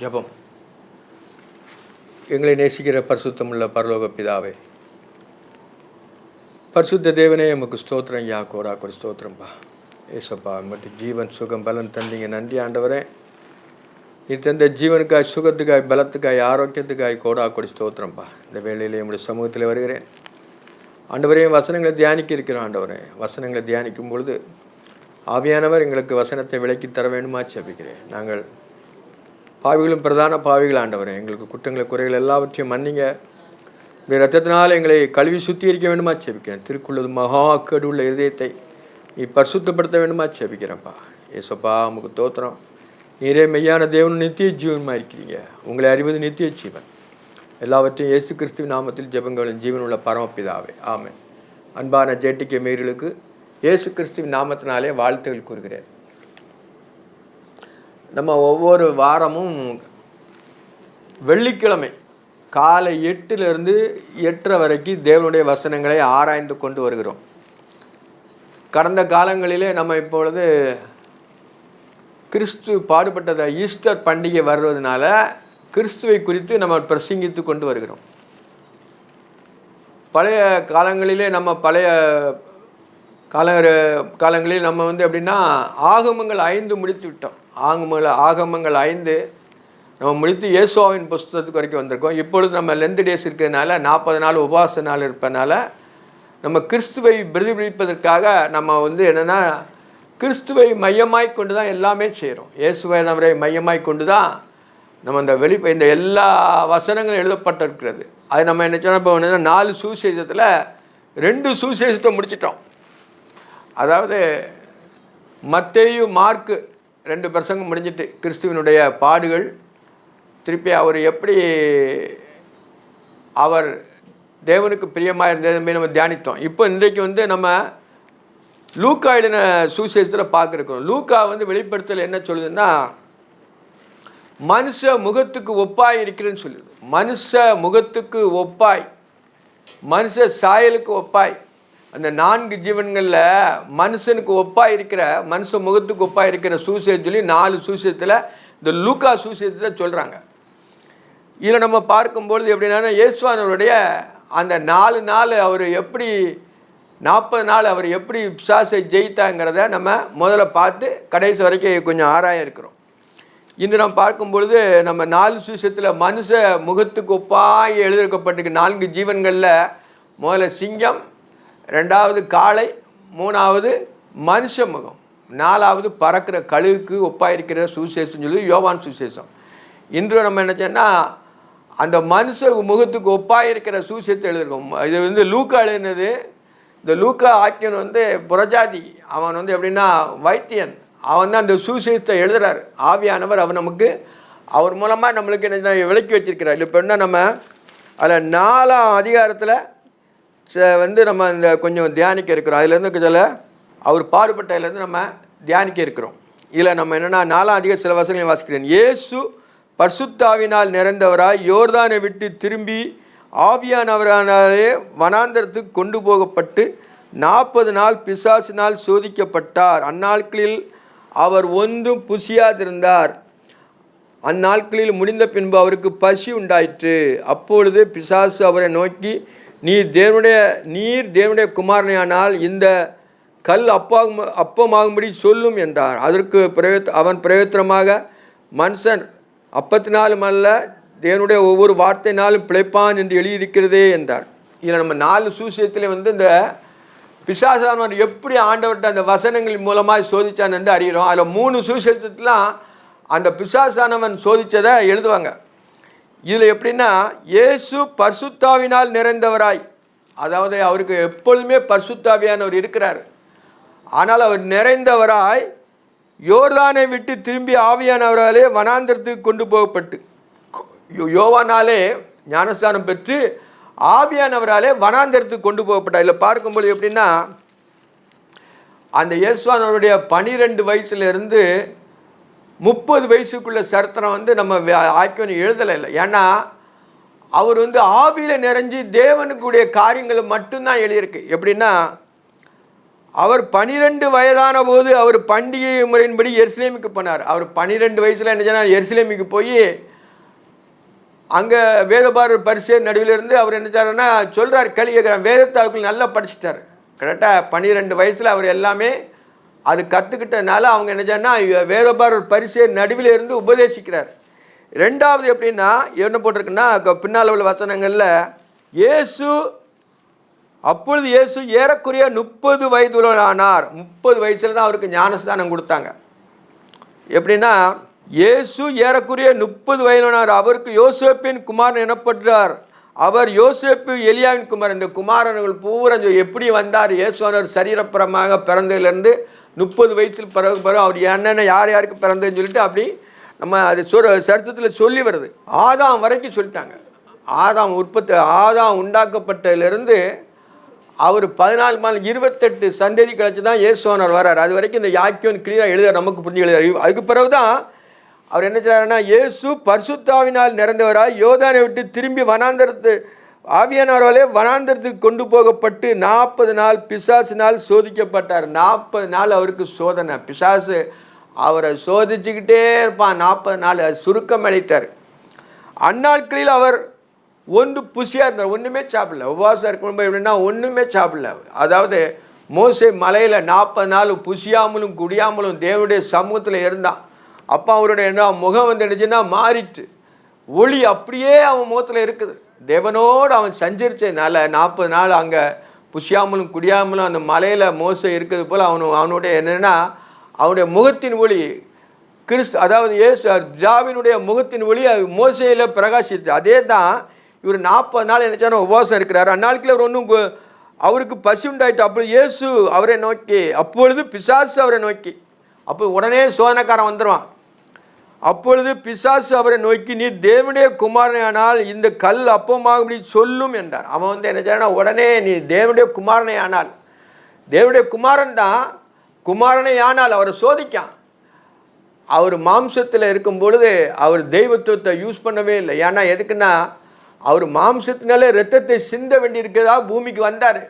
ஜெபம். எங்களை நேசிக்கிற பரிசுத்தமுள்ள பரலோக பிதாவே, பரிசுத்த தேவனே, உமக்கு ஸ்தோத்திரம் ஐயா, கோடா கொடி ஸ்தோத்திரம்பா. ஏசப்பா, மட்டும் ஜீவன் சுகம் பலன் தந்தீங்க. நன்றி ஆண்டவரே. நீ தந்த ஜீவனுக்காய், சுகத்துக்காய், பலத்துக்காய், ஆரோக்கியத்துக்காய் கோடா கொடி ஸ்தோத்திரம்பா. இந்த வேளையிலே என்னுடைய சமூகத்தில் வருகிறேன் ஆண்டவரே. வசனங்களை தியானிக்க இருக்கிறோம் ஆண்டவரே. வசனங்களை தியானிக்கும் பொழுது ஆவியானவர் எங்களுக்கு வசனத்தை விலக்கி தர வேண்டுமா ஜெபிக்கிறேன். நாங்கள் பாவிகளும் பிரதான பாவிகள் ஆண்டவரே. எங்களுக்கு குற்றங்களை, குறைகள் எல்லாவற்றையும் மன்னிங்க. உடைய ரத்தத்தினால் எங்களை கழுவி சுத்திகரிக்க வேண்டுமா ஜெபிக்கிறேன். திருக்குள்ளது மகா கடுள்ள இதயத்தை நீ பரிசுத்தப்படுத்த வேண்டுமா ஜெபிக்கிறேன்ப்பா. ஏசப்பா, உமக்கு தோத்திரம். நீரே மெய்யான தேவன், நித்திய ஜீவனமாக இருக்கிறீங்க. உங்களை அறிவது நித்திய ஜீவன். எல்லாவற்றையும் இயேசு கிறிஸ்துவின் நாமத்தில் ஜெபங்களின் ஜீவனுள்ள பரமபிதாவே, ஆமென். அன்பான ஜேடிகே மேயர்களுக்கு இயேசு கிறிஸ்துவின் நாமத்தினாலே வாழ்த்துகள் கூறுகிறேன். நம்ம ஒவ்வொரு வாரமும் வெள்ளிக்கிழமை காலை 8லிருந்து 8:30 வரைக்கும் தேவனுடைய வசனங்களை ஆராய்ந்து கொண்டு வருகிறோம். கடந்த காலங்களிலே நம்ம இப்பொழுது கிறிஸ்து பாடுபட்டத ஈஸ்டர் பண்டிகை வருவதனால கிறிஸ்துவை குறித்து நம்ம பிரசங்கித்து கொண்டு வருகிறோம். பழைய காலங்களிலே பழைய காலங்களில் நம்ம எப்படின்னா ஆகமங்கள் 5 முடித்து விட்டோம். ஆகமங்கள் 5 நம்ம முடித்து இயேசுவின் புஸ்தகத்துக்கு வரைக்கும் வந்திருக்கோம். இப்பொழுது நம்ம லென்த் டேஸ் இருக்கிறதுனால 40 நாள் உபவாச நாள் இருப்பதனால நம்ம கிறிஸ்துவை பிரதிபலிப்பதற்காக நம்ம என்னென்னா கிறிஸ்துவை மையமாய் கொண்டு தான் எல்லாமே செய்கிறோம். இயேசுவை நபரை மையமாய் கொண்டு தான் நம்ம இந்த எல்லா வசனங்களும் எழுதப்பட்டிருக்கிறது. அது நம்ம என்ன சொன்னால், இப்போ 4 சுவிசேஷத்தில் 2 சுவிசேஷத்தை முடிச்சிட்டோம். அதாவது மத்தேயு, மார்க்கு 2 பிரசங்கம் முடிஞ்சிட்டு கிறிஸ்துவனுடைய பாடுகள், திருப்பி அவர் எப்படி அவர் தேவனுக்கு பிரியமாக இருந்தது நம்ம தியானித்தோம். இப்போ இன்றைக்கு நம்ம லூக்கா எழுதின சுவிசேஷத்தில் பார்க்குறோம். லூக்கா வெளிப்படுத்தல் என்ன சொல்லுதுன்னா, மனுஷ முகத்துக்கு ஒப்பாய் இருக்கிறேன்னு சொல்லுது. மனுஷ முகத்துக்கு ஒப்பாய், மனுஷ சாயலுக்கு ஒப்பாய். அந்த 4 ஜீவன்களில் மனுஷனுக்கு ஒப்பாக இருக்கிற, மனுஷ முகத்துக்கு ஒப்பாக இருக்கிற சுவிசேஷம் சொல்லி 4 சுவிசேஷத்தில் இந்த லூக்கா சுவிசேஷத்தை சொல்கிறாங்க. இதில் நம்ம பார்க்கும்பொழுது எப்படின்னா, இயேசுவானவருடைய அந்த 4 நாள் அவர் எப்படி 40 நாள் அவர் எப்படி பிசாசை ஜெயித்தாங்கிறத நம்ம முதல்ல பார்த்து கடைசி வரைக்கும் கொஞ்சம் ஆராய இருக்கிறோம். இன்று நம்ம பார்க்கும்பொழுது நம்ம 4 சுவிசேஷத்தில் மனுஷ முகத்துக்கு ஒப்பாய் எழுதியிருக்கப்பட்டிருக்கு. 4 ஜீவன்களில் முதல்ல சிங்கம், 2வது காளை, 3வது மனுஷ முகம், 4வது பறக்கிற கழுகுக்கு ஒப்பாயிருக்கிற சுவிசேஷம் சொல்லி யோவான் சுவிசேஷம். இன்று நம்ம என்ன சொன்னால், அந்த மனுஷ முகத்துக்கு ஒப்பாயிருக்கிற சுவிசேஷத்தை எழுதியிருக்கோம். இது லூக்கா எழுதினது. இந்த லூக்கா ஆக்கியன் புறஜாதி, அவன் எப்படின்னா வைத்தியன், அவன் தான் அந்த சுவிசேஷத்தை எழுதுகிறார். ஆவியானவர் அவர் மூலமாக நம்மளுக்கு என்ன விளக்கி வச்சிருக்கிறார். இப்போ என்ன நம்ம அதில் 4ஆம் அதிகாரத்தில் நம்ம இந்த கொஞ்சம் தியானிக்க இருக்கிறோம். அதுலேருந்து சில அவர் பாடுபட்டதுலேருந்து நம்ம தியானிக்க இருக்கிறோம். இதில் நம்ம என்னென்னா 4ஆம் அதிகார சில வசனங்களை வாசிக்கிறேன். இயேசு பரிசுத்தாவினால் நிறைந்தவராய் யோர்தானை விட்டு திரும்பி ஆவியானவரானாலே வனாந்தரத்துக்கு கொண்டு போகப்பட்டு 40 நாள் பிசாசினால் சோதிக்கப்பட்டார். அந்நாட்களில் அவர் ஒன்றும் புசியாதிருந்தார். அந்நாட்களில் முடிந்த பின்பு அவருக்கு பசி உண்டாயிற்று. அப்பொழுது பிசாசு அவரை நோக்கி, நீர் தேவனுடைய குமாரனையானால் இந்த கல் அப்பமாகும்படி சொல்லும் என்றார். அதற்கு அவன் பிரயோத்தனமாக, மனுஷன் அப்பத்தினாலும் அல்ல, தேவனுடைய ஒவ்வொரு வார்த்தையினாலும் பிழைப்பான் என்று எழுதியிருக்கிறதே என்றார். இதில் நம்ம 4 சுவிசேஷத்தில் இந்த பிசாசானவர் எப்படி ஆண்டவர்கிட்ட அந்த வசனங்கள் மூலமாக சோதித்தான் என்று அறிகிறோம். அதில் 3 சுவிசேஷத்துலாம் அந்த பிசாசானவன் சோதித்ததை எழுதுவாங்க. இதில் எப்படின்னா, இயேசு பரிசுத்தாவினால் நிறைந்தவராய், அதாவது அவருக்கு எப்பொழுதுமே பரிசுத்தாவியானவர் இருக்கிறார். ஆனால் அவர் நிறைந்தவராய் யோர்தானை விட்டு திரும்பி ஆவியானவராலே வனாந்தரத்துக்கு கொண்டு போகப்பட்டு, யோவானாலே ஞானஸ்தானம் பெற்று ஆவியானவராலே வனாந்தரத்துக்கு கொண்டு போகப்பட்டார். இதில் பார்க்கும்போது எப்படின்னா, அந்த இயேசுவானவருடைய 12 வயசுலேருந்து 30 வயசுக்குள்ள சரித்திரம் நம்ம ஆக்கியோன்னு எழுதலை இல்லை. ஏன்னா அவர் ஆவியில் நிறைஞ்சி தேவனுக்குடைய காரியங்களை மட்டும்தான் எழுதியிருக்கு. எப்படின்னா, அவர் 12 வயதான போது அவர் பண்டிகை முறையின்படி எருசலேமுக்கு போனார். அவர் 12 வயசில் என்ன சொன்னார், எருசலேமுக்கு போய் அங்கே வேதபாரர் பரிசேயர் நடுவில் இருந்து அவர் என்ன செய்றாருன்னா சொல்கிறார், கேள்வி கேட்குறார். வேதத்தை அவர்கள் நல்லா படிச்சுட்டார். கரெக்டாக 12 வயசில் அவர் எல்லாமே அது கற்றுக்கிட்டதுனால அவங்க என்ன செய்யணும்னா வேதபாரர் பரிசேயர் நடுவில் இருந்து உபதேசிக்கிறார். ரெண்டாவது எப்படின்னா என்ன போட்டிருக்குன்னா பின்னால் உள்ள வசனங்களில் அப்பொழுது இயேசு ஏறக்குறைய 30 வயதுள்ளவரானார். 30 வயசில் தான் அவருக்கு ஞானஸ்தானம் கொடுத்தாங்க. எப்படின்னா இயேசு ஏறக்குறைய 30 வயதுள்ளவரானார். அவருக்கு யோசேப்பின் குமாரன் எனப்படுறார். அவர் யோசேப்பு எலியாவின் குமாரன். இந்த குமாரர்கள் பூரா எப்படி வந்தார்? இயேசுவானவர் சரீரப்புறமாக பிறந்ததுலேருந்து 30 வயசில் பிறகு அவர் என்னென்ன யார் யாருக்கு பிறந்ததுன்னு சொல்லிட்டு அப்படி நம்ம அது சரித்திரத்தில் சொல்லி வருது. ஆதாம் வரைக்கும் சொல்லிட்டாங்க. ஆதாம் உண்டாக்கப்பட்டதிலிருந்து அவர் 14 மாதம் 28 சந்ததி கழிச்சு தான் இயேசுவானவர் வர்றார். அது வரைக்கும் இந்த யாக்கியோன் கிளியராக எழுத நமக்கு புரிஞ்சு எழுதார். அதுக்கு பிறகு தான் அவர் என்ன செய்றாருன்னா இயேசு பரிசுத்தாவினால் நிறைந்தவராய் யோர்தானை விட்டு திரும்பி ஆவியானவராலே வனாந்தரத்துக்கு கொண்டு போகப்பட்டு 40 நாள் பிசாசினால் சோதிக்கப்பட்டார். 40 நாள் அவருக்கு சோதனை. பிசாசு அவரை சோதிச்சுக்கிட்டே இருப்பான். 40 நாள் சுருக்கம் அளித்தார். அந்நாட்களில் அவர் புசியாக இருந்தார். ஒன்றுமே சாப்பிடல. உபவாசம் இருக்கும்போது எப்படின்னா ஒன்றுமே சாப்பிடல. அதாவது மோசே மலையில் 40 நாள் புசியாமலும் குடியாமலும் தேவனுடைய சமூகத்தில் இருந்தான். அப்போ அவருடைய என்ன முகம் என்னச்சுன்னா மாறிட்டு ஒளி அப்படியே அவன் முகத்தில் இருக்குது. தேவனோடு அவன் சஞ்சரித்ததுனால 40 நாள் அங்கே புசியாமலும் குடியாமலும் அந்த மலையில் மோசே இருக்கிறது போல் அவனுடைய என்னென்னா அவனுடைய முகத்தின் ஒளி அதாவது ஜாவினுடைய முகத்தின் ஒளி மோசையில் பிரகாசித்து. அதே தான் இவர் 40 நாள் என்னச்சான உபவாசம் இருக்கிறார். அந்நாளுக்குள்ள அவர் அவருக்கு பசி உண்டாயிட்டு. அப்பொழுது பிசாசு அவரை நோக்கி அப்போ உடனே சோதனைக்காரன் வந்துடுவான். அப்பொழுது பிசாசு அவரை நோக்கி நீ தேவனுடைய குமாரனை ஆனால் இந்த கல் அப்பமாகும்படி சொல்லும் என்றார். அவன் என்ன செய்யணும்? உடனே நீ தேவனுடைய குமாரனை ஆனால், தேவனுடைய குமாரன் தான் குமாரனை ஆனால் அவரை சோதிக்கான். அவர் மாம்சத்தில் இருக்கும் பொழுது அவர் தெய்வத்துவத்தை யூஸ் பண்ணவே இல்லை. ஏன்னா எதுக்குன்னா அவர் மாம்சத்தினாலே இரத்தத்தை சிந்த வேண்டியிருக்கிறதா பூமிக்கு வந்தார்.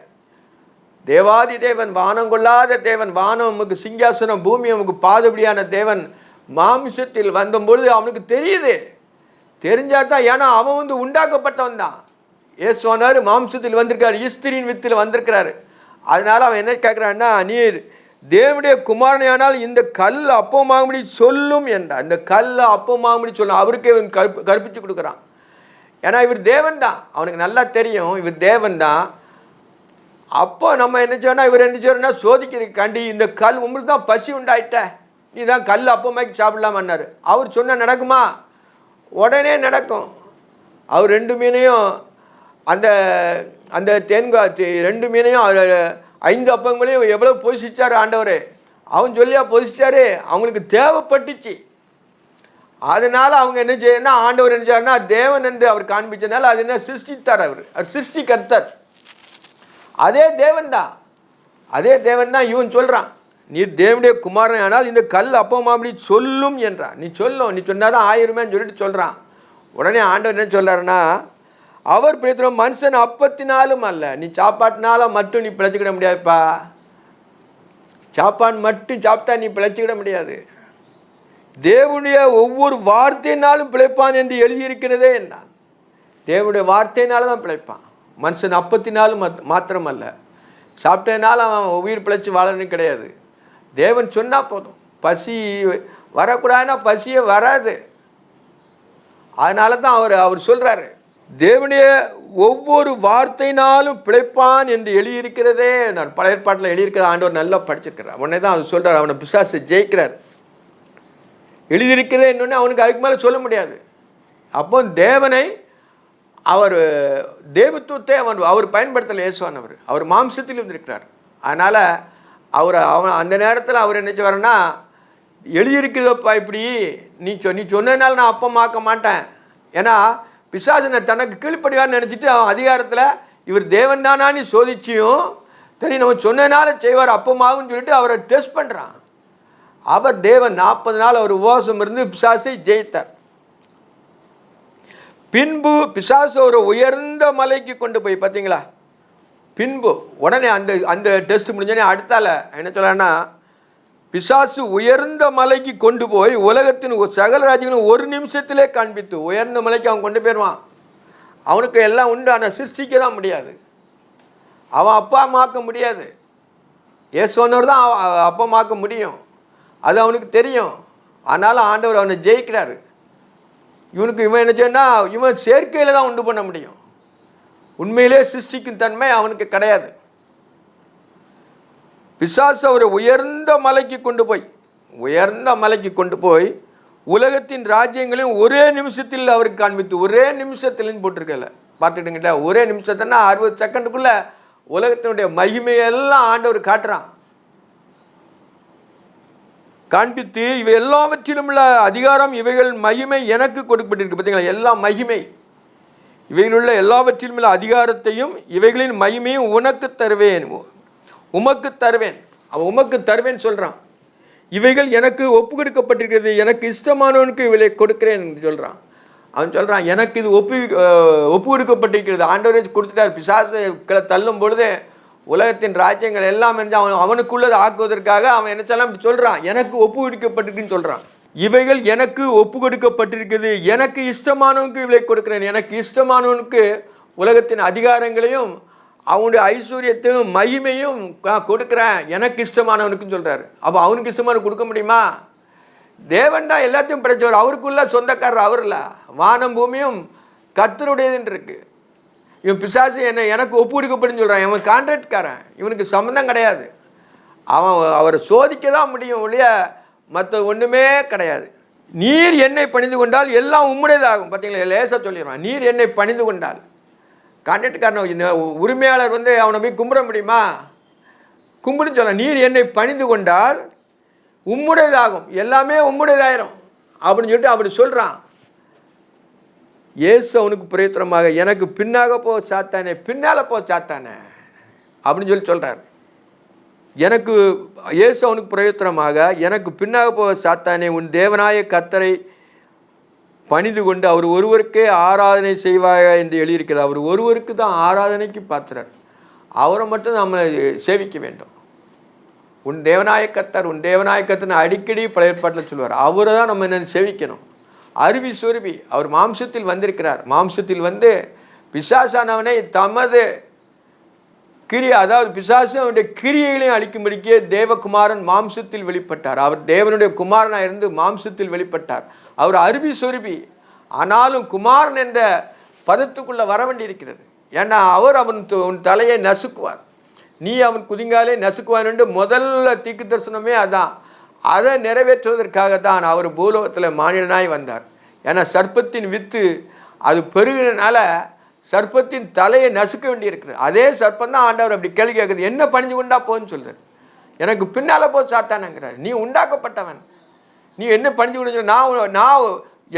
தேவாதி தேவன், வானம் கொள்ளாத தேவன், வானம் நமக்கு சிங்காசனம், பூமி நமக்கு பாதுபடியான தேவன் மாம்சத்தில் வந்தபொழுது அவனுக்கு தெரிஞ்சால் தான். ஏன்னா அவன் உண்டாக்கப்பட்டவன் தான். இயேசுவானவர் மாம்சத்தில் வந்திருக்காரு, ஈஸ்திரியின் வித்தில் வந்திருக்கிறாரு. அதனால அவன் என்ன கேட்குறான்னா நீர் தேவனுடைய குமாரனையானால் இந்த கல் அப்பமாகும்படி சொல்லும் என்றார். இந்த கல் அப்பமாகும்படி சொல்லும் அவருக்கே கற்பித்து கொடுக்குறான். ஏன்னா இவர் தேவன் தான், அவனுக்கு நல்லா தெரியும் இவர் தேவன் தான். அப்போ நம்ம என்ன செய்யணும்? இவர் என்ன செய்யணும்னா சோதிக்கிறதுக்காண்டி இந்த கல் உங்களுக்கு தான் பசி உண்டாயிட்ட, நீ தான் கல் அப்பமாக்கி சாப்பிடலாமன்னாரு. அவர் சொன்ன நடக்குமா? உடனே நடக்கும். அவர் 2 மீனையும் அந்த தேன்காய் 2 மீனையும் 5 அப்பங்களையும் எவ்வளோ பொசிச்சார் ஆண்டவர். அவன் சொல்லியா பொசிச்சாரு, அவங்களுக்கு தேவைப்பட்டுச்சு. அதனால அவங்க என்ன செய்யணும்னா ஆண்டவர் என்ன செய்யாருன்னா தேவன் என்று அவர் காண்பிச்சதுனால அது என்ன சிருஷ்டித்தார். அவர் சிருஷ்டி கர்த்தர். அதே தேவன் தான் இவன் சொல்கிறான் நீ தேவனுடைய குமாரன் ஆனால் இந்த கல் அப்பமாபடி சொல்லும் என்றான். நீ சொன்னாதான் ஆயிருமேன்னு சொல்லிட்டு சொல்கிறான். உடனே ஆண்டவர் என்ன சொல்கிறாருன்னா அவர் பிழைத்திரும் மனுஷன் அப்பத்தினாலும் அல்ல, நீ சாப்பாட்டினால மட்டும் நீ பிழைச்சிக்கிட முடியாதுப்பா. சாப்பாடு மட்டும் சாப்பிட்டா நீ பிழைச்சிக்கிட முடியாது. தேவனுடைய ஒவ்வொரு வார்த்தையினாலும் பிழைப்பான் என்று எழுதியிருக்கிறதே என்றான். தேவனுடைய வார்த்தையினால தான் பிழைப்பான். மனுஷன் அப்பத்தினாலும் மாத்திரமல்ல, சாப்பிட்டதுனால அவன் உயிர் பிழைச்சி வாழணும் கிடையாது. தேவன் சொன்னால் போதும். பசி வரக்கூடாதுன்னா பசியே வராது. அதனால தான் அவர் சொல்கிறாரு தேவனுடைய ஒவ்வொரு வார்த்தையினாலும் பிழைப்பான் என்று எழுதியிருக்கிறதே. நான் பழைய ஏற்பாட்டில் எழுதியிருக்கிற ஆண்டவர் நல்லா படிச்சிருக்கிறார். உடனே தான் அவர் சொல்கிறார் அவனை பிசாசை ஜெயிக்கிறார். எழுதியிருக்கிறதே என்னொன்னே அவனுக்கு அதுக்கு மேலே சொல்ல முடியாது. அப்போ தேவனை அவர் தேவத்துவத்தை அவர் பயன்படுத்தலை. இயேசுவானவர் அவர் மாம்சத்தில் இருந்திருக்கிறார். அதனால் அவன் அந்த நேரத்தில் அவர் என்ன செய்வார்னா எழுதியிருக்கிறதப்பா இப்படி நீ சொன்னதுனால நான் அப்பமாக்க மாட்டேன். ஏன்னா பிசாசனை தனக்கு கீழ்ப்படிவான்னு நினச்சிட்டு அவன் அதிகாரத்தில் இவர் தேவன் தானான்னு சோதிச்சியும் சரி நம்ம சொன்னதுனால செய்வார் அப்பமாகுன்னு சொல்லிட்டு அவரை டெஸ்ட் பண்ணுறான். அவர் தேவன் 40 நாள் அவர் உபவாசம் இருந்து பிசாசை ஜெயித்தார். பின்பு பிசாசு ஒரு உயர்ந்த மலைக்கு கொண்டு போய் பார்த்தீங்களா, பின்பு உடனே அந்த டெஸ்ட் முடிஞ்சோடனே அடுத்தால என்ன சொல்லனா பிசாசு உயர்ந்த மலைக்கு கொண்டு போய் உலகத்தின் சகல ராஜ்யங்களும் ஒரு நிமிஷத்திலே காண்பித்து உயர்ந்த மலைக்கு அவன் கொண்டு போயிடுவான். அவனுக்கு எல்லாம் உண்டு, ஆனால் சிருஷ்டிக்க தான் முடியாது. அவன் அப்பா மாக்க முடியாது. ஏசுவனவர் தான் அப்பா மாக்க முடியும், அது அவனுக்கு தெரியும். ஆனாலும் ஆண்டவர் அவனை ஜெயிக்கிறாரு. இவனுக்கு இவன் என்ன செய்யணும்னா இவன் சேர்க்கையில் தான் உண்டு பண்ண முடியும். உண்மையிலே சிருஷ்டிக்கும் தன்மை அவனுக்கு கிடையாது. பிசாசு அவரை உயர்ந்த மலைக்கு கொண்டு போய் உலகத்தின் ராஜ்யங்களையும் ஒரே நிமிஷத்தில் அவருக்கு காண்பித்து, ஒரே நிமிஷத்துலன்னு போட்டிருக்கல, பார்த்துட்டுங்கிட்ட ஒரே நிமிஷத்துனா 60 செகண்டுக்குள்ள உலகத்தினுடைய மகிமையெல்லாம் ஆண்டவர் காட்டுறான். காண்பித்து இவை எல்லாவற்றிலும் உள்ள அதிகாரம் இவைகள் மகிமை எனக்கு கொடுக்கப்பட்டிருக்கு. பார்த்தீங்களா, எல்லா மகிமை இவைகளுள்ள எல்லாவற்றிலும் உள்ள அதிகாரத்தையும் இவைகளின் மகிமையும் உனக்கு தருவேன், உமக்கு தருவேன். அவன் உமக்கு தருவேன் சொல்கிறான். இவைகள் எனக்கு ஒப்பு கொடுக்கப்பட்டிருக்கிறது, எனக்கு இஷ்டமானவனுக்கு இவளை கொடுக்கிறேன் என்று சொல்கிறான். அவன் சொல்கிறான், எனக்கு இது ஒப்பு கொடுக்கப்பட்டிருக்கிறது. ஆண்டவரே கொடுத்துட்டார். பிசாசை தள்ளும் பொழுது உலகத்தின் ராஜ்யங்கள் எல்லாம் என்று அவனுக்குள்ளதை ஆக்குவதற்காக அவன் என்ன சொல்லலாம் இப்படி சொல்கிறான், எனக்கு ஒப்பு கொடுக்கப்பட்டிருக்குன்னு சொல்கிறான். இவைகள் எனக்கு ஒப்பு கொடுக்கப்பட்டிருக்குது, எனக்கு இஷ்டமானவனுக்கு இவளை கொடுக்கிறேன். எனக்கு இஷ்டமானவனுக்கு உலகத்தின் அதிகாரங்களையும் அவனுடைய ஐஸ்வர்யத்தையும் மகிமையும் கொடுக்குறேன், எனக்கு இஷ்டமானவனுக்குன்னு சொல்கிறாரு. அப்போ அவனுக்கு இஷ்டமான கொடுக்க முடியுமா? தேவன் தான் எல்லாத்தையும் படைச்சவர், அவருக்குள்ள சொந்தக்காரர் அவர் இல்லை. வானம் பூமியும் கர்த்தருடையதுன்னு இருக்கு. இவன் பிசாசு எனக்கு ஒப்பு கொடுக்கப்படுன்னு சொல்கிறான். இவன் கான்ட்ராக்ட்காரன், இவனுக்கு சம்மந்தம் கிடையாது. அவரை சோதிக்க தான் முடியும் ஒழிய மற்ற ஒன்றுமே கிடையாது. நீர் என்னை பணிந்து கொண்டால் எல்லாம் உம்முடையதாகும். பார்த்தீங்களா, லேசாக சொல்லிடுவான். நீர் என்னை பணிந்து கொண்டால், கான்ட்ராக்ட்காரன் உரிமையாளர் அவனை போய் கும்பிட முடியுமா? கும்பிடுன்னு சொல்ல. நீர் என்னை பணிந்து கொண்டால் உம்முடையதாகும், எல்லாமே உம்முடையதாயிரும் அப்படின்னு சொல்லிட்டு அப்படி சொல்கிறான். இயேசு அவனுக்கு பிரயோஜனமாக எனக்கு பின்னாக போ சாத்தானே, பின்னால் போ சாத்தானே அப்படின்னு சொல்கிறார். எனக்கு இயேசு அவனுக்கு பிரயோஜனமாக எனக்கு பின்னாக போ சாத்தானே, உன் தேவனாய கர்த்தரை பணிந்து கொண்டு அவர் ஒருவருக்கே ஆராதனை செய்வாயா என்று எழுதியிருக்கிறார். அவர் ஒருவருக்கு தான் ஆராதனைக்கு பாத்திரர், அவரை மட்டும் நம்ம சேவிக்க வேண்டும். உன் தேவனாய கர்த்தர், உன் தேவனாய கர்த்தர்னு அடிக்கடி பழைய ஏற்பாட்டில் சொல்லுவார். அவரை தான் நம்ம என்ன சேவிக்கணும். அருவி சொருபி அவர் மாம்சத்தில் வந்திருக்கிறார். மாம்சத்தில் வந்து பிசாசானவனை தமது அதாவது பிசாசு அவனுடைய கிரியைகளையும் அழிக்கும்படிக்கே தேவகுமாரன் மாம்சத்தில் வெளிப்பட்டார். அவர் தேவனுடைய குமாரனாக இருந்து மாம்சத்தில் வெளிப்பட்டார். அவர் அருவி சொருபி, ஆனாலும் குமாரன் என்ற பதத்துக்குள்ளே வர வேண்டி இருக்கிறது. ஏன்னா அவர் உன் தலையை நசுக்குவார், நீ அவன் குதிங்காலே நசுக்குவான் என்று முதல்ல தீர்க்க தரிசனமே அதான். அதை நிறைவேற்றுவதற்காக தான் அவர் பூலோகத்தில் மானிடனாய் வந்தார். ஏன்னா சர்ப்பத்தின் வித்து அது பெருகினால சர்ப்பத்தின் தலையை நசுக்க வேண்டி இருக்குது. அதே சர்ப்பம் தான் ஆண்டவர் அப்படி கேள்வி கேட்குது, என்ன பணிஞ்சு கொண்டா போன்னு சொல்கிறார். எனக்கு பின்னால் போ சாத்தானங்கிறார். நீ உண்டாக்கப்பட்டவன், நீ என்ன பணிஞ்சு கொண்டு நான்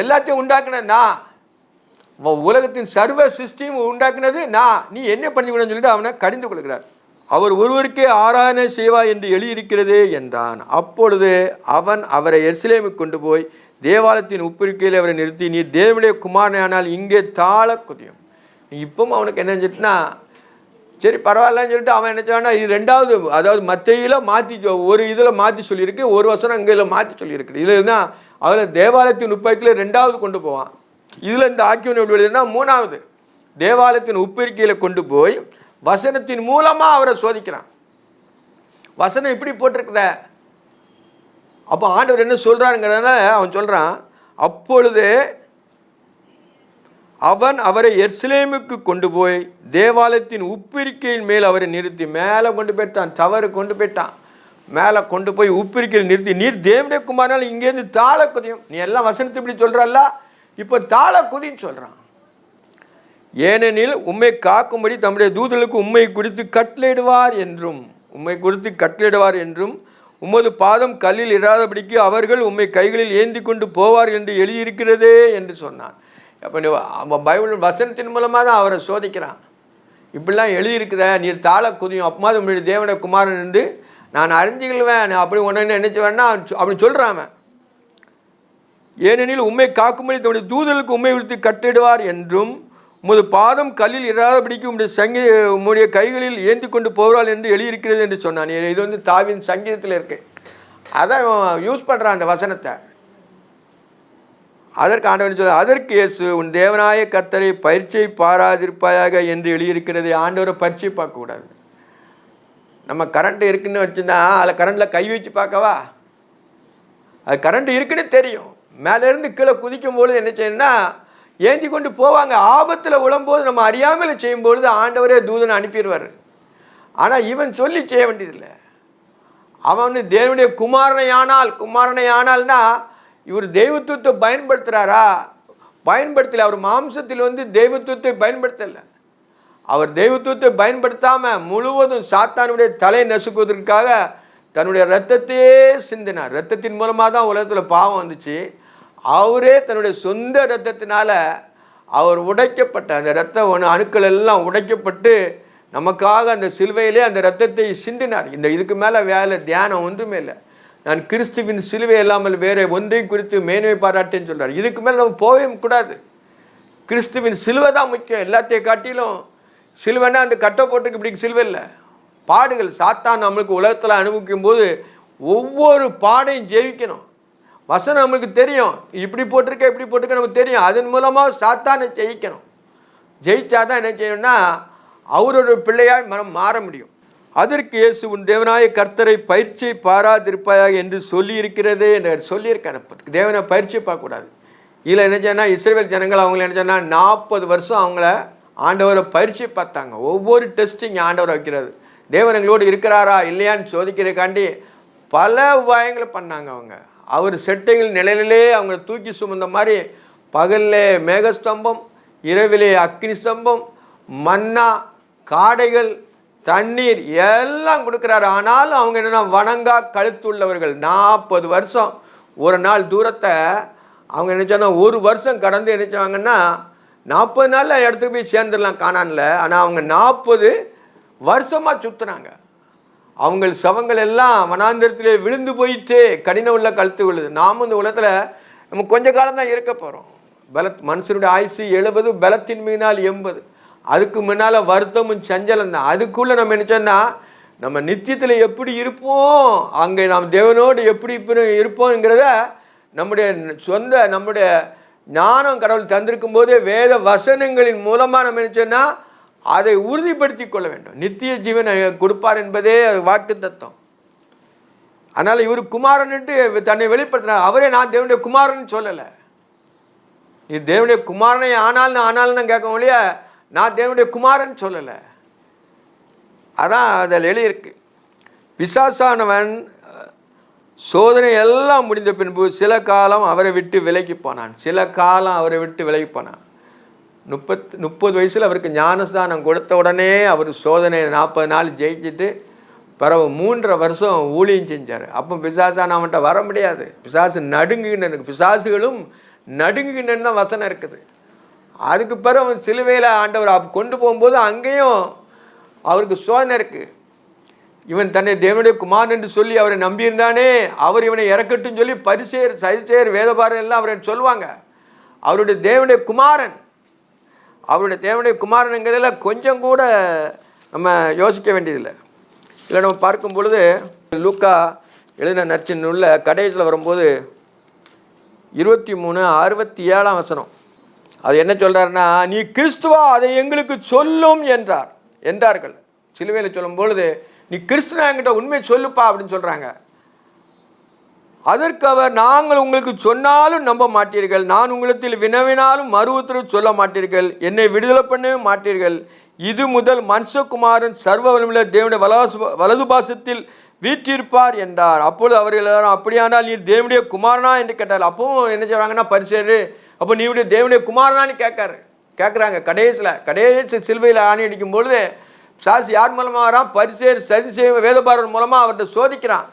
எல்லாத்தையும் உண்டாக்குனேன், நான் உலகத்தின் சர்வ சிஸ்டம் உண்டாக்குனது நான், நீ என்ன பணிஞ்சு கொண்டு சொல்லிட்டு அவனை கடிந்து கொள்கிறார். அவர் ஒருவருக்கே ஆராதனை செய்வா என்று எழுதியிருக்கிறதே என்றான். அப்பொழுது அவன் அவரை எருசலேமுக்கு கொண்டு போய் தேவாலயத்தின் உப்பிருக்கையில் அவரை நிறுத்தி, நீ தேவனுடைய குமாரனானால் இங்கே தாழ குதியும். இப்பவும் அவனுக்கு என்ன சொல்லிட்டுனா சரி பரவாயில்லன்னு சொல்லிட்டு அவன் என்ன சொன்னா, இது ரெண்டாவது, அதாவது மத்தையில் மாற்றி ஒரு இதில் மாற்றி சொல்லியிருக்கு, ஒரு வசனம் அங்கே மாற்றி சொல்லியிருக்கு. இதில் தான் அதில் தேவாலயத்தின் உப்பரிக்கையில் ரெண்டாவது கொண்டு போவான். இதில் இந்த ஆக்கியவன் எப்படி எழுதுனா மூணாவது தேவாலயத்தின் உப்பரிக்கையில் கொண்டு போய் வசனத்தின் மூலமாக அவரை சோதிக்கிறான். வசனம் இப்படி போட்டிருக்குத. அப்போ ஆண்டவர் என்ன சொல்கிறாருங்கிறதுனால அவன் சொல்கிறான், அப்பொழுது அவன் அவரை எருசலேமுக்கு கொண்டு போய் தேவாலயத்தின் உப்பிரிக்கையின் மேல் அவரை நிறுத்தி, மேலே கொண்டு போயிட்டான், டவரு கொண்டு போயிட்டான், மேலே கொண்டு போய் உப்பிரிக்கையில் நிறுத்தி, நீர் தேவனுடைய குமாரனால் இங்கேருந்து தாழ குதியும். நீ எல்லாம் வசனத்தை இப்படி சொல்கிறல்ல, இப்போ தாழ குதின்னு சொல்கிறான். ஏனெனில் உம்மை காக்கும்படி தம்முடைய தூதர்களுக்கு உம்மை குறித்து கட்டளையிடுவார் என்றும் உமது பாதம் கல்லில் இராதபடிக்கு அவர்கள் உம்மை கைகளில் ஏந்தி கொண்டு போவார் என்று எழுதியிருக்கிறதே என்று சொன்னான். அப்போ பைபிள் வசனத்தின் மூலமாக தான் அவரை சோதிக்கிறான். இப்படிலாம் எழுதியிருக்குத, நீர் தாழ குதியும், அப்பமாவது உங்களுடைய தேவனுடைய குமாரன் இருந்து நான் அறிஞ்சிக்கொள்வேன் அப்படி உடனே நினைச்சுவேன்னா அப்படி சொல்கிறான். ஏனெனில் உம்மை காக்கும்படி தம்முடைய தூதர்களுக்கு உம்மை குறித்து கட்டளையிடுவார் என்றும் உமது பாதம் கல்லில் இராதபடிக்கு உம்முடைய கைகளில் ஏந்தி கொண்டு போகிறாள் என்று எழுதியிருக்கிறது என்று சொன்னான். இது வந்து தாவின் சங்கீதத்தில் இருக்கு. அதான் யூஸ் பண்ணுறான் அந்த வசனத்தை. அதற்கு ஆண்டவர் சொல்ல, அதற்கு இயேசு, உன் தேவனாய கர்த்தரை பரீட்சை பாராதிருப்பாயாக என்று எழுதியிருக்கிறது. ஆண்டவரை பரீட்சை பார்க்கக்கூடாது. நம்ம கரண்ட் இருக்குன்னு வச்சுன்னா அதில் கரண்டில் கை வச்சு பார்க்கவா? அது கரண்ட் இருக்குன்னு தெரியும். மேலேருந்து கீழே குதிக்கும்பொழுது என்ன செய்யணும்னா ஏந்தி கொண்டு போவாங்க. ஆபத்தில் விழும்போது நம்ம அறியாமல் செய்யும்பொழுது ஆண்டவரே தூதனை அனுப்பிடுவார். ஆனால் இவன் சொல்லி செய்ய வேண்டியதில்லை. அவன் தேவனுடைய குமாரனை ஆனால்னா இவர் தெய்வத்துவத்தை பயன்படுத்துகிறாரா? பயன்படுத்தலை. அவர் மாம்சத்தில் தெய்வத்துவத்தை பயன்படுத்தலை. அவர் தெய்வத்துவத்தை பயன்படுத்தாமல் முழுவதும் சாத்தானுடைய தலை நசுக்குவதற்காக தன்னுடைய இரத்தத்தையே சிந்தினார். இரத்தத்தின் மூலமாக தான் உலகத்தில் பாவம் வந்துச்சு. அவரே தன்னுடைய சொந்த இரத்தத்தினால அவர் உடைக்கப்பட்ட அந்த இரத்த அணுக்கள் எல்லாம் உடைக்கப்பட்டு நமக்காக அந்த சிலுவையிலே அந்த இரத்தத்தை சிந்தினார். இதுக்கு மேலே வேலை தியானம் ஒன்றுமே இல்லை. நான் கிறிஸ்துவின் சிலுவை இல்லாமல் வேறு ஒன்றை குறித்து மேன்மை பாராட்டேன்னு சொல்கிறார். இதுக்கு மேலே நம்ம போகவே கூடாது. கிறிஸ்துவின் சிலுவை தான் முக்கியம். எல்லாத்தையும் காட்டிலும் சிலுவைன்னா அந்த கட்டை போட்டுக்கு இப்படி சிலுவை இல்லை, பாடுகள். சாத்தான் நம்மளுக்கு உலகத்தில் அனுபவிக்கும் போது ஒவ்வொரு பாடையும் ஜெயிக்கணும். வசனம் நம்மளுக்கு தெரியும், இப்படி போட்டிருக்க இப்படி போட்டிருக்க நமக்கு தெரியும். அதன் மூலமாக சாத்தானை ஜெயிக்கணும். ஜெயிச்சாதான் என்ன செய்யணும்னா அவரோட பிள்ளையாய் மனம் மாற முடியும். அதற்கு இயேசு, உன் தேவனாய கர்த்தரை பரீட்சை பாராதிருப்பாயாக என்று சொல்லியிருக்கிறதே என்று சொல்லியிருக்காரு. தேவனை பரீட்சை பார்க்கக்கூடாது. இதில் என்ன செய்யணும், இஸ்ரவேல் ஜனங்கள் அவங்கள என்ன சொன்னால் 40 வருஷம் அவங்கள ஆண்டவரை பரீட்சை பார்த்தாங்க. ஒவ்வொரு டெஸ்டிங் ஆண்டவரை வைக்கிறது. தேவன் எங்களோடு இருக்கிறாரா இல்லையான்னு சோதிக்கிறதுக்காண்டி பல உபாயங்களை பண்ணாங்க. அவர் செட்டைகள் நிலையிலே அவங்க தூக்கி சுமந்த மாதிரி பகலிலே மேகஸ்தம்பம், இரவிலே அக்னி ஸ்தம்பம், மன்னா, காடைகள், தண்ணீர் எல்லாம் கொடுக்குறாரு. ஆனாலும் அவங்க என்னென்னா வணங்கா கழுத்துள்ளவர்கள். 40 வருஷம் ஒரு நாள் தூரத்தை அவங்க என்ன சொன்னால் 1 வருஷம் கடந்து என்ன செய்வாங்கன்னா 40 நாளில் இடத்துக்கு போய் சேர்ந்துடலாம் கானான்ல. ஆனால் அவங்க 40 வருஷமாக சுற்றுனாங்க. அவங்க சவங்கள் எல்லாம் வனாந்திரத்திலே விழுந்து போயிட்டு கடின உள்ள கழுத்து விழுது. நாம் இந்த உலகத்தில் நம்ம கொஞ்ச காலம் தான் இருக்க போகிறோம். மனுஷனுடைய ஆயுசு 70, பலத்தின் மீனால் 80. அதுக்கு முன்னால் வருத்தமும் சஞ்சலம் தான். அதுக்குள்ளே நம்ம என்ன சொன்னால் நம்ம நித்தியத்தில் எப்படி இருப்போம், அங்கே நாம் தேவனோடு எப்படி இருப்போங்கிறத நம்முடைய ஞானம் கடவுள் தந்திருக்கும் போதே வேத வசனங்களின் மூலமாக நம்ம என்ன சொன்னால் அதை உறுதிப்படுத்தி கொள்ள வேண்டும். நித்திய ஜீவனை கொடுப்பார் என்பதே வாக்கு தத்துவம். அதனால் இவர் குமாரன்ட்டு தன்னை வெளிப்படுத்தினார். அவரே நான் தேவனுடைய குமாரன் சொல்லலை. இது தேவனுடைய குமாரனை ஆனாலும் தான் கேட்க முடிய, நான் தேவனுடைய குமாரன் சொல்லலை. அதான் அதில் எழுதியிருக்கு. பிசாசானவன் சோதனை எல்லாம் முடிந்த பின்பு சில காலம் அவரை விட்டு விலகி போனான். 30 வயசில் அவருக்கு ஞானஸ்தானம் கொடுத்த உடனே அவர் சோதனை 40 நாள் ஜெயிச்சுட்டு பிறகு 3.5 வருஷம் ஊழியம் செஞ்சார். அப்போ பிசாசான அவன்கிட்ட வர முடியாது. பிசாசு நடுங்குகின்றன, பிசாசுகளும் நடுங்குகின்றன வசனம் இருக்குது. அதுக்கு பிறகு அவன் சிலுவையில் ஆண்டவர் கொண்டு போகும்போது அங்கேயும் அவருக்கு சோதனை இருக்குது. இவன் தன்னை தேவனுடைய குமாரன் என்று சொல்லி அவரை நம்பியிருந்தானே, அவர் இவனை இறக்கட்டும் சொல்லி பரிசேயர் சதுசேயர் வேதபாரர் எல்லாம் அவரை சொல்லுவாங்க. அவருடைய தேவனுடைய குமாரனுங்கிறதுல கொஞ்சம் கூட நம்ம யோசிக்க வேண்டியதில்லை. இல்லை நம்ம பார்க்கும் பொழுது லூக்கா எழுதின நற்செய்தி நூலில் கடைசியில் வரும்போது 23:67 வசனம் அது என்ன சொல்கிறாருன்னா, நீ கிறிஸ்துவா அதை எங்களுக்கு சொல்லும் என்றார்கள். சிலுவையில் சொல்லும் பொழுது நீ கிறிஸ்துவா என்கிட்ட உண்மை சொல்லுப்பா அப்படின்னு சொல்கிறாங்க. அதற்கு அவர், நாங்கள் உங்களுக்கு சொன்னாலும் நம்ப மாட்டீர்கள், நான் உங்களிடத்தில் வினவினாலும் மறு உத்தரவு சொல்ல மாட்டீர்கள், என்னை விடுதலை பண்ண மாட்டீர்கள். இது முதல் மனுஷகுமாரன் சர்வ வல்லமையுள்ள தேவனுடைய வலது பாசத்தில் வீற்றிருப்பார் என்றார். அப்பொழுது அவர்கள் எல்லாரும், அப்படியானால் நீ தேவனுடைய குமாரனா என்று கேட்டார். அப்பவும் என்ன செய்வாங்கன்னா பரிசேயர், அப்போ நீ தேவனுடைய குமாரனான்னு கேட்குறாங்க. கடைசி சிலுவையில் ஆணி அடிக்கும் பொழுது சாசி யார் மூலமாக வரான்? பரிசேயர் சதுசேயர் வேதபாரர் மூலமாக அவர்கிட்ட சோதிக்கிறான்.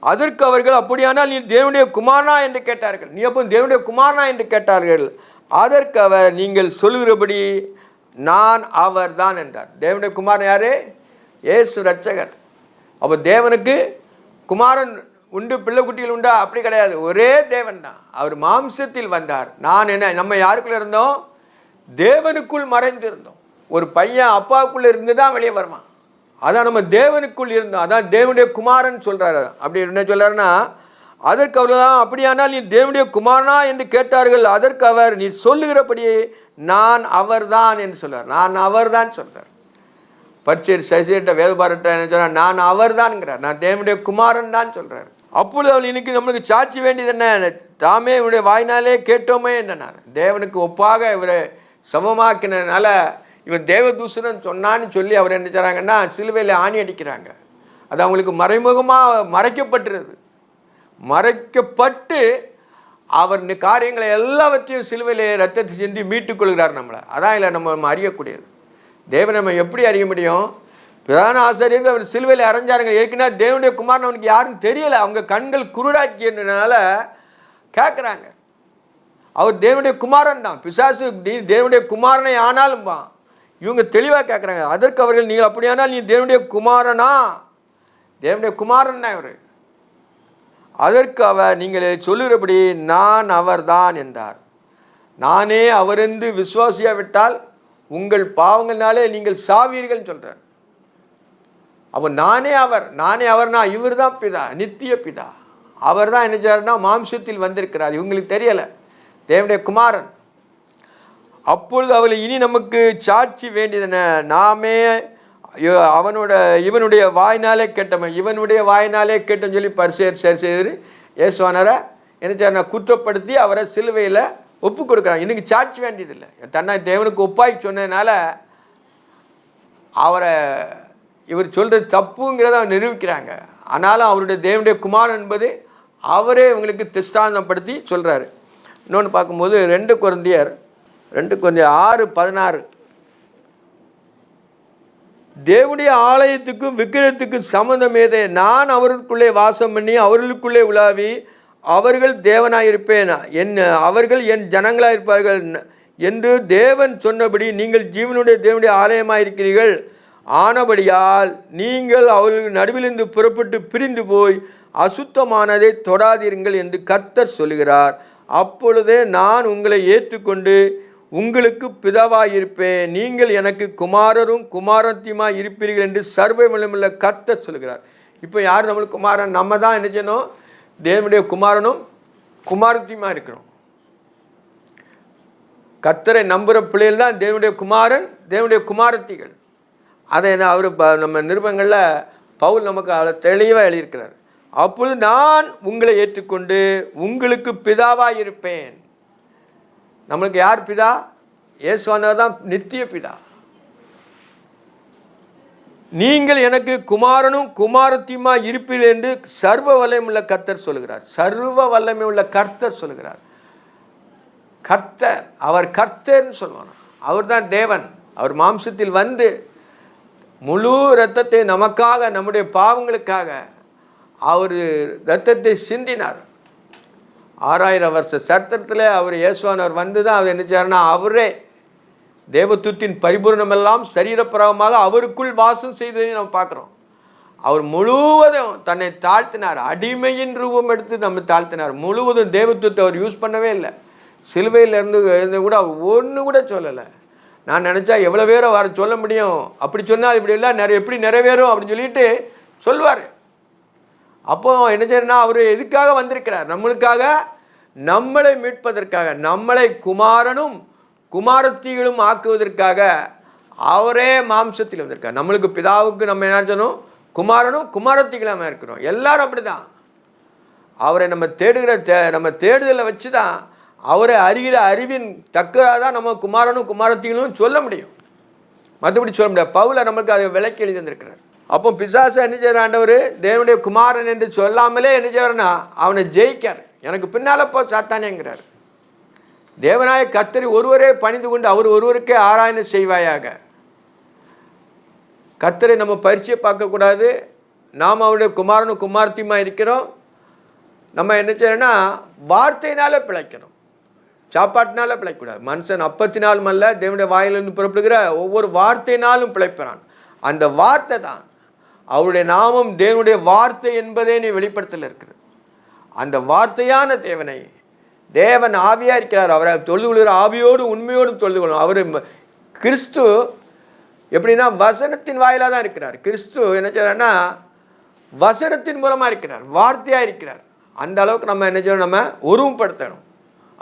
அதற்கு அவர்கள், அப்படியானால் நீ தேவனுடைய குமாரனா என்று கேட்டார்கள். நீ அப்போ தேவனுடைய குமாரனா என்று கேட்டார்கள். அதற்கு அவர், நீங்கள் சொல்லுகிறபடி நான் அவர் தான் என்றார். தேவனுடைய குமாரன் யாரு? இயேசு ரட்சகர். அப்போ தேவனுக்கு குமாரன் உண்டு, பிள்ளை குட்டிகள் உண்டா? அப்படி கிடையாது. ஒரே தேவன் தான். அவர் மாம்சத்தில் வந்தார். நம்ம யாருக்குள்ள இருந்தோம்? தேவனுக்குள் மறைந்திருந்தோம். ஒரு பையன் அப்பாவுக்குள்ளே இருந்து தான் வெளியே வருவான். அதான் நம்ம தேவனுக்குள் இருந்தோம். அதான் தேவனுடைய குமாரன் சொல்கிறாரு. அப்படி என்ன சொல்கிறாருன்னா, அதற்கு அவர்களாம் அப்படியானால் நீ தேவனுடைய குமாரனா என்று கேட்டார்கள். அதற்கு அவர், நீ சொல்லுகிறபடியே நான் அவர்தான் என்று சொல்கிறார். நான் அவர்தான் சொல்கிறார். பரிசேயர் சைசேட்ட வேதபாரட்ட என்ன சொல்கிறார்? நான் அவர்தான்ங்கிறார். நான் தேவனுடைய குமாரன் தான் சொல்கிறார். அப்பொழுது அவள் இன்னைக்கு நம்மளுக்கு சாட்சி வேண்டியது என்ன? தாமே இவருடைய வாய்னாலே கேட்டோமே என்னன்னார். தேவனுக்கு ஒப்பாக இவரை சமமாக்கினால இவன் தேவதூசணன் சொன்னான்னு சொல்லி அவர் என்ன செய்கிறாங்கன்னா சிலுவையில் ஆணி அடிக்கிறாங்க. அது அவங்களுக்கு மறைமுகமாக மறைக்கப்பட்டுருது. மறைக்கப்பட்டு அவர் காரியங்களை எல்லாவற்றையும் சிலுவையில் ரத்தத்தை சிந்தி மீட்டுக் கொள்கிறார் நம்மளை. அதான் இல்லை நம்ம அறியக்கூடியது. தேவன் நம்ம எப்படி அறிய முடியும்? பிரதான ஆசிரியர்கள் அவர் சிலுவையில் அரைஞ்சாருங்க. ஏற்கனவே தேவனுடைய குமாரன் அவனுக்கு யாருன்னு தெரியலை. அவங்க கண்கள் குருடாக்கியதுனால கேட்குறாங்க. அவர் தேவனுடைய குமாரன் தான். பிசாசு தேவனுடைய குமாரனை ஆனாலும் இவங்க தெளிவாக கேட்குறாங்க. அதற்கு அவர்கள், நீங்கள் அப்படியானால் நீ தேவனுடைய குமாரனா? தேவனுடைய குமாரன் தான் இவர். அதற்கு அவர், நீங்கள் சொல்லுகிறபடி நான் அவர்தான் என்றார். நானே அவரென்று விசுவாசியாவிட்டால் உங்கள் பாவங்கள்னாலே நீங்கள் சாவீர்கள் சொல்கிறார். அப்போ நானே அவர்னா இவர் தான் பிதா, நித்திய பிதா. அவர் தான் என்ன செய்றாருன்னா மாம்சத்தில் வந்திருக்கிறார். இவங்களுக்கு தெரியலை தேவனுடைய குமாரன். அப்பொழுது அவள், இனி நமக்கு சாட்சி வேண்டியதுன, நாமே இவனுடைய வாய்னாலே கேட்டோம், இவனுடைய வாய்னாலே கேட்டோம்னு சொல்லி பரிசேயர் சரி செய்து இயேசுவானரை என்ன செய்ய குற்றப்படுத்தி அவரை சிலுவையில் ஒப்பு கொடுக்குறாங்க. இன்னைக்கு சாட்சி வேண்டியதில்லை. தன்னை தேவனுக்கு ஒப்பாய் சொன்னதுனால அவரை இவர் சொல்கிறது தப்புங்கிறத அவர் நிரூபிக்கிறாங்க. ஆனாலும் அவருடைய தேவனுடைய குமாரன் என்பது அவரே இவங்களுக்கு திஷ்டாந்தப்படுத்தி சொல்கிறாரு. இன்னொன்று பார்க்கும்போது 2 கொரிந்தியர் 6:16, தேவனுடைய ஆலயத்துக்கும் விக்கிரகத்துக்கும் சம்பந்தம் ஏதே? நான் அவர்களுக்குள்ளே வாசம் பண்ணி அவர்களுக்குள்ளே உலாவி அவர்கள் தேவனாயிருப்பேன், அவர்கள் என் ஜனங்களாயிருப்பார்கள் என்று தேவன் சொன்னபடி நீங்கள் தேவனுடைய ஆலயமாயிருக்கிறீர்கள். ஆனபடியால் நீங்கள் அவர்கள் நடுவிலிருந்து புறப்பட்டு பிரிந்து போய் அசுத்தமானதை தொடாதீர்கள் என்று கர்த்தர் சொல்கிறார். அப்பொழுதே நான் உங்களை ஏற்றுக்கொண்டு உங்களுக்கு பிதாவாயிருப்பேன், நீங்கள் எனக்கு குமாரரும் குமாரத்தியுமாய் இருப்பீர்கள் என்று சர்வவல்லமையுள்ள கர்த்தர் சொல்கிறார். இப்போ யார் நம்மளுக்கு குமாரன்? நம்ம தான் என்ன செய்யணும்? தேவனுடைய குமாரனும் குமாரத்தியுமா இருக்கணும். கர்த்தரை நம்புகிற பிள்ளைகள் தான் தேவனுடைய குமாரன், தேவனுடைய குமாரத்திகள். அதை அவர் நம்ம நிருபங்களில் பவுல் நமக்கு அவ்வளோ தெளிவாக எழுதியிருக்கிறார். அப்பொழுது நான் உங்களை ஏற்றுக்கொண்டு உங்களுக்கு பிதாவாக இருப்பேன். நம்மளுக்கு யார் பிதா? இயேசுவானவர் தான் நித்திய பிதா. நீங்கள் எனக்கு குமாரனும் குமாரத்தியுமா இருப்பீர்கள் என்று சர்வ வல்லமையுள்ள கர்த்தர் சொல்கிறார். சர்வ வல்லமை உள்ள கர்த்தர் சொல்கிறார். கர்த்தர், அவர் கர்த்தர்னு சொல்லுவார். அவர் தான் தேவன். அவர் மாம்சத்தில் வந்து முழு இரத்தத்தை நமக்காக, நம்முடைய பாவங்களுக்காக அவர் இரத்தத்தை சிந்தினார். 6000 வருஷ சரித்திரத்தில் அவர் இயேசுவானவர் வந்து தான் அவர் என்ன செய்யார்னா அவரே தேவத்துவத்தின் பரிபூர்ணமெல்லாம் சரீரப்பிரகமாக அவருக்குள் வாசம் செய்ததை நம்ம பார்க்குறோம். அவர் முழுவதும் தன்னை தாழ்த்தினார். அடிமையின் ரூபம் எடுத்து நம்ம தாழ்த்தினார். முழுவதும் தேவத்துவத்தை அவர் யூஸ் பண்ணவே இல்லை. சிலுவையில் இருந்து கூட ஒன்று கூட சொல்லலை. நான் நினச்சா எவ்வளோ பேரை வர சொல்ல முடியும், அப்படி சொன்னால் இப்படி இல்லை எப்படி நிறைவேறும் அப்படின்னு சொல்லிட்டு சொல்வார். அப்போ என்ன செய்யறனா அவர் எதுக்காக வந்திருக்கிறார்? நம்மளுக்காக, நம்மளை மீட்பதற்காக, நம்மளை குமாரனும் குமாரத்திகளும் ஆக்குவதற்காக அவரே மாம்சத்தில் வந்திருக்கார். நம்மளுக்கு பிதாவுக்கு நம்ம என்ன சொல்லணும்? குமாரனும் குமாரத்திகளாக இருக்கிறோம். எல்லாரும் அப்படி தான். அவரை நம்ம தேடுதலை வச்சு தான், அவரை அறிகிற அறிவின் தக்கதாக தான் நம்ம குமாரனும் குமாரத்திகளும் சொல்ல முடியும். மற்றபடி சொல்ல முடியாது. பவுல நம்மளுக்கு அதை விலைக்கு எழுதி வந்திருக்கிறார். அப்போ பிசாசு என்ன செய்கிற ஆண்டவர் தேவனுடைய குமாரன் என்று சொல்லாமலே என்ன செய்வார்னா அவனை ஜெயிக்கார். எனக்கு பின்னால் போ சாத்தானேங்கிறார். தேவனாய கர்த்தரை ஒருவரே பணிந்து கொண்டு அவர் ஒருவருக்கே ஆராய்ந்து செய்வாயாக. கர்த்தரை நம்ம பரிச்சையை பார்க்கக்கூடாது. நாம் அவருடைய குமாரனும் குமாரத்தியுமா இருக்கிறோம். நம்ம என்ன செய்யறோன்னா வார்த்தையினால பிழைக்கணும், சாப்பாட்டினால பிழைக்கக்கூடாது. மனுஷன் அப்பத்தினாலும் அல்ல, தேவனுடைய வாயிலிருந்து புறப்படுகிற ஒவ்வொரு வார்த்தையினாலும் பிழைக்கிறான். அந்த வார்த்தை தான் அவருடைய நாமம் தேவனுடைய வார்த்தை என்பதே நீ வெளிப்படுத்தல இருக்கிறது. அந்த வார்த்தையான தேவனை, தேவன் ஆவியாக இருக்கிறார். அவரை தொழுது கொள்கிற ஆவியோடு உண்மையோடு தொழுது கொள்ளணும். அவர் கிறிஸ்து எப்படின்னா வசனத்தின் வாயிலாக தான் இருக்கிறார். கிறிஸ்து என்ன செய்யறாருன்னா வசனத்தின் மூலமாக இருக்கிறார், வார்த்தையாக இருக்கிறார். அந்த அளவுக்கு நம்ம என்ன செய்யணும், நம்ம உருவப்படுத்தணும்.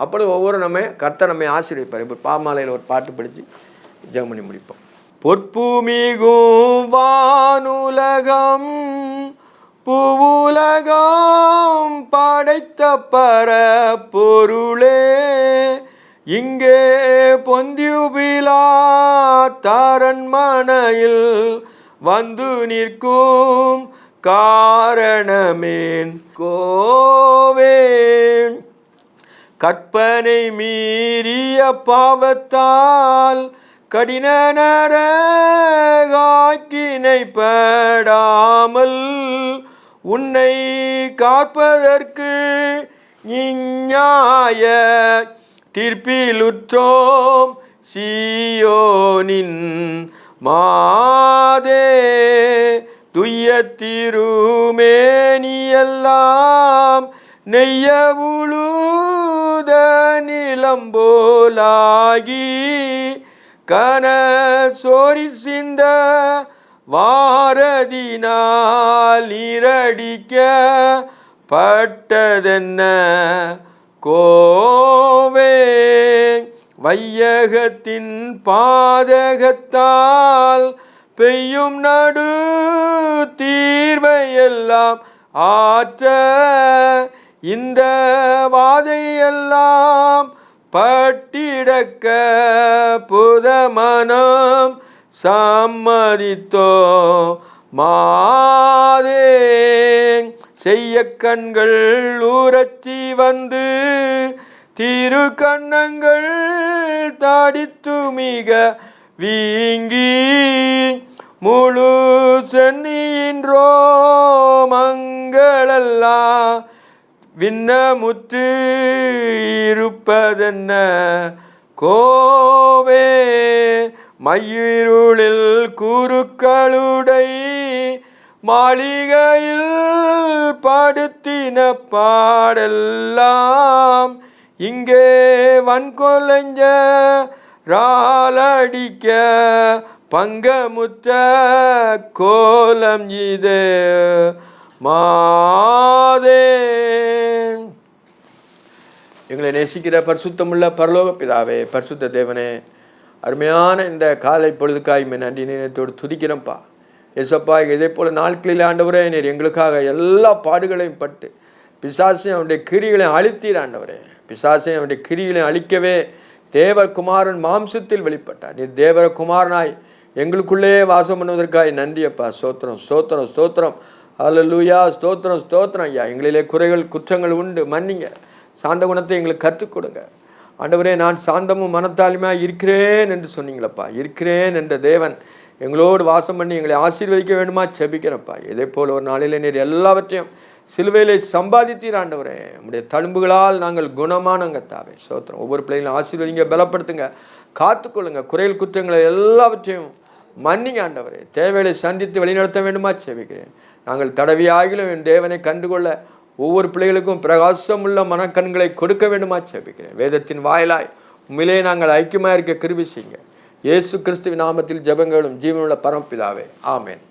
அப்படி ஒவ்வொரு நம்ம கர்த்தர் நம்மை ஆசீர்வதிப்பார். இப்போ பாமாலையில் ஒரு பாட்டு படித்து ஜெபம் பண்ணி முடிப்போம். பொற்பூமிகும் வானுலகம் பூவுலகம் படைத்த பரப்பொருளே, இங்கே பொந்தியு பிலாத்தரண்மனையில் வந்து நிற்கும் காரணமேன் கோவேன். கற்பனை மீறிய பாவத்தால் கடின நரகாக்கினைப்படாமல் உன்னை காப்பதற்கு நியாய தீர்ப்பிலுற்றோம் சீயோனின் மாதே. துய்ய திருமேனியெல்லாம் நெய்ய உழுத நிலம்போலாகி கன சோரி சிந்த வாரதினால் நீரடிக்க பட்டதென்ன கோவே. வையகத்தின் பாதகத்தால் பெய்யும் நடு தீர்வையெல்லாம் ஆற்ற இந்த வாதையெல்லாம் பட்டிடக்க புதமனம் சம்மதித்தோ மாதே. செய்ய கண்கள் ஊரச்சி வந்து திரு கண்ணங்கள் தாடித்து மிக வீங்கி முழு சென்னியின்றோ மங்களெல்லாம் விண்ணமுற்று இருப்பதென்ன கோவே. மயிருளில் குருக்களுடை மாளிகையில் படுத்தின பாடெல்லாம் இங்கே வன்கொலைஞ்ச ராலடிக்க பங்கமுற்ற கோலம் இது மாதே. எங்களை நேசிக்கிற பரிசுத்தமுள்ள பரலோக பிதாவே, பரிசுத்த தேவனே, அருமையான இந்த காலை பொழுதுக்காய் நன்றி நினைத்தோடு துதிக்கிறோம்ப்பா. ஏசப்பா, இதே போல் நாட்களில் ஆண்டவரே, நீர் எங்களுக்காக எல்லா பாடுகளையும் பட்டு பிசாசையும் அவனுடைய கிரிகளையும் அழித்தீர் ஆண்டவரே. பிசாசையும் அவனுடைய கிரிகளையும் அழிக்கவே தேவகுமாரன் மாம்சத்தில் வெளிப்பட்டார். நீர் தேவகுமாரனாய் எங்களுக்குள்ளே வாசம் பண்ணுவதற்காக நன்றியப்பா. ஸ்தோத்திரம் ஸ்தோத்திரம் ஸ்தோத்திரம். அல்லேலூயா. ஸ்தோத்திரம் ஸ்தோத்திரம் ஐயா. எங்களிலே குறைகள் குற்றங்கள் உண்டு, மன்னிங்க. சாந்த குணத்தை எங்களுக்கு கற்றுக் கொடுங்க ஆண்டவரே. நான் சாந்தமும் மனத்தாலுமையாக இருக்கிறேன் என்று சொன்னீங்களப்பா. இருக்கிறேன் என்ற தேவன் எங்களோடு வாசம் பண்ணி எங்களை ஆசீர்வதிக்க வேண்டுமா செபிக்கிறப்பா. இதே போல் ஒரு நாளில் நீர் எல்லாவற்றையும் சிலுவையிலே சம்பாதித்தீர் ஆண்டவரே. நம்முடைய தழும்புகளால் நாங்கள் குணமானங்கத்தாவே. ஸ்தோத்திரம். ஒவ்வொரு பிள்ளைகளும் ஆசீர்வதிங்க, பலப்படுத்துங்க, காத்துக்கொள்ளுங்க. குறைகள் குற்றங்களை எல்லாவற்றையும் மன்னிங்க ஆண்டவரே. தேவைகளை சந்தித்து வழிநடத்த வேண்டுமா செபிக்கிறேன். நாங்கள் தடவியாகிலும் என் தேவனை கண்டுகொள்ள ஒவ்வொரு பிள்ளைகளுக்கும் பிரகாசமுள்ள மனக்கண்களை கொடுக்க வேண்டுமா செபிக்கிறேன். வேதத்தின் வாயிலாய் உண்மையிலே நாங்கள் ஐக்கியமாக இருக்க கிருபை செய்யுங்க. இயேசு கிறிஸ்துவின் நாமத்தில் ஜெபங்களும் ஜீவனுள்ள பரமபிதாவே, ஆமென்.